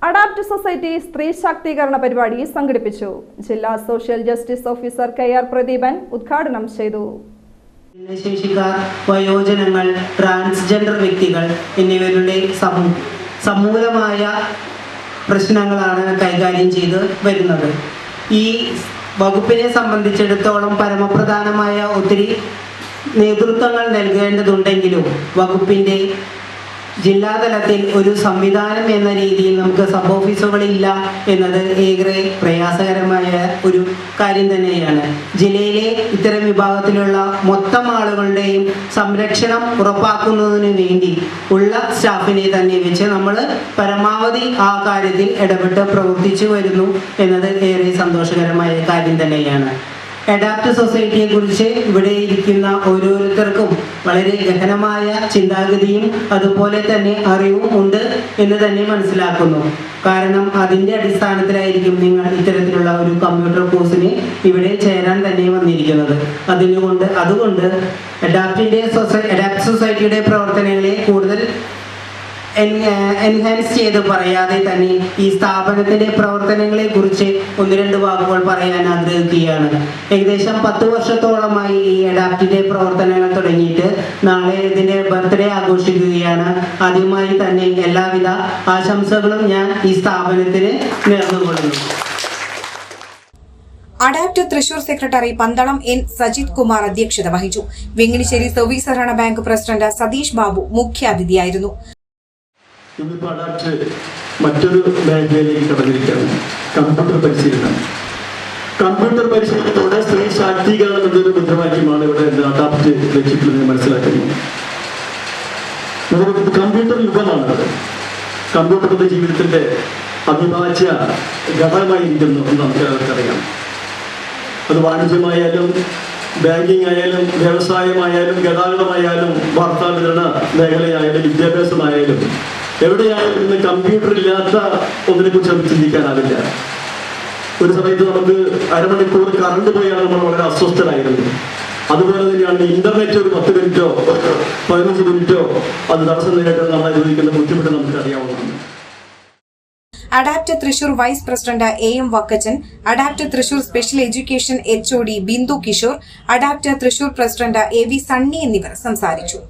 Adapt society സ്ത്രീ ശാക്തീകരണ പരിപാടി സംഘടിപ്പിച്ചു. ജില്ലാ social justice officer KR Pradeepan ഉദ്ഘാടനം ചെയ്തു. ഭിന്നശേഷിക്കാർ, വയോജനങ്ങൾ, ട്രാൻസ്ജെൻഡർ വ്യക്തികൾ എന്നിവരുടെ സമൂലമായ പ്രശ്നങ്ങളാണ് കൈകാര്യം ചെയ്ത് വരുന്നത്. ഈ വകുപ്പിനെ സംബന്ധിച്ചിടത്തോളം പരമപ്രധാനമായ ഒത്തിരി നേതൃത്വങ്ങൾ നൽകേണ്ടതുണ്ടെങ്കിലും വകുപ്പിൻ്റെ ജില്ലാതലത്തിൽ ഒരു സംവിധാനം എന്ന രീതിയിൽ നമുക്ക് സബ് ഓഫീസുകളില്ല എന്നത് ഏറെ പ്രയാസകരമായ ഒരു കാര്യം തന്നെയാണ്. ജില്ലയിലെ ഇത്തരം വിഭാഗത്തിലുള്ള മൊത്തം ആളുകളുടെയും സംരക്ഷണം ഉറപ്പാക്കുന്നതിന് വേണ്ടി ഉള്ള സ്റ്റാഫിനെ തന്നെ വെച്ച് നമ്മൾ പരമാവധി ആ കാര്യത്തിൽ ഇടപെട്ട് പ്രവർത്തിച്ചു വരുന്നു എന്നത് ഏറെ സന്തോഷകരമായ കാര്യം തന്നെയാണ്. അഡാപ്റ്റ് സൊസൈറ്റിയെ കുറിച്ച് ഇവിടെ ഇരിക്കുന്ന ഓരോരുത്തർക്കും വളരെ ഗഹനമായ ചിന്താഗതിയും അതുപോലെ തന്നെ അറിവും ഉണ്ട് എന്ന് തന്നെ മനസ്സിലാക്കുന്നു. കാരണം അതിൻ്റെ അടിസ്ഥാനത്തിലായിരിക്കും നിങ്ങൾ ഇത്തരത്തിലുള്ള ഒരു കമ്പ്യൂട്ടർ കോഴ്സിന് ഇവിടെ ചേരാൻ തന്നെ വന്നിരിക്കുന്നത്. അതുകൊണ്ട് അഡാപ്റ്റ് സൊസൈറ്റിയുടെ പ്രവർത്തനങ്ങളെ കൂടുതൽ എൻഹാൻസ് ചെയ്ത് പറയാതെ തന്നെ ഈ സ്ഥാപനത്തിന്റെ പ്രവർത്തനങ്ങളെ കുറിച്ച് ഒന്ന് രണ്ട് വാക്കുകൾ പറയാൻ ആഗ്രഹിക്കുകയാണ്. ഏകദേശം 10 വർഷത്തോളമായി ഈ അഡാപ്റ്റിന്റെ പ്രവർത്തനങ്ങൾ തുടങ്ങിയിട്ട് നാളെ ഇതിന്റെ ബർത്ത്ഡേ ആഘോഷിക്കുകയാണ്. ആദ്യമായി തന്നെ എല്ലാവിധ ആശംസകളും ഞാൻ ഈ സ്ഥാപനത്തിന് നേർന്നുകൊള്ളുന്നു. Adapt Thrissur secretary Pandalam N Sajith Kumar അധ്യക്ഷത വഹിച്ചു. വെങ്ങിണിശ്ശേരി സർവീസ് സഹകരണ ബാങ്ക് പ്രസിഡന്റ് സതീഷ് ബാബു മുഖ്യാതിഥിയായിരുന്നു. ഇന്നിപ്പോൾ അഡാപ്റ്റ് മറ്റൊരു മേഖലയിലേക്ക് കടന്നിരിക്കുകയാണ്. കമ്പ്യൂട്ടർ പരിശീലനത്തോടെ സ്ത്രീ ശാക്തീകരണം എന്നൊരു മുദ്രാവാക്യമാണ് ഇവിടെ അഡാപ്റ്റ് ലക്ഷ്യത്തിലെന്ന് മനസ്സിലാക്കുന്നത്. കമ്പ്യൂട്ടർ യുഗമാണത്. കമ്പ്യൂട്ടറിന്റെ ജീവിതത്തിന്റെ അവിഭാജ്യ ഘടകമായിരിക്കുന്നു എന്ന് നമുക്കറിയാം. അത് വാണിജ്യമായാലും ബാങ്കിങ് ആയാലും വ്യവസായമായാലും ഗതാഗതമായാലും വാർത്താ വിതരണ മേഖലയായാലും വിദ്യാഭ്യാസമായാലും എവിടെയായാലും ഇന്ന് കമ്പ്യൂട്ടർ ഇല്ലാത്ത ഒന്നിനെ കുറിച്ച് നമുക്ക് ചിന്തിക്കാനാവില്ല. ഒരു സമയത്ത് നമുക്ക് അരമണിക്കൂർ കറണ്ട് പോയാണ് നമ്മൾ വളരെ അസ്വസ്ഥരായിരുന്നു. അതുപോലെ തന്നെയാണ് ഇന്റർനെറ്റ് ഒരു 10 മിനിറ്റോ 15 മിനിറ്റോ അത് തടസ്സം നേരിട്ട് നമ്മൾ അനുഭവിക്കുന്ന ബുദ്ധിമുട്ട് നമുക്ക് അറിയാവുന്നതാണ്. Adapt Thrissur vice president AM Vakkachan, adapt Thrissur special education HOD Bindu Kishore, adapt Thrissur president AV Sunny എന്നിവർ സംസാരിച്ചു.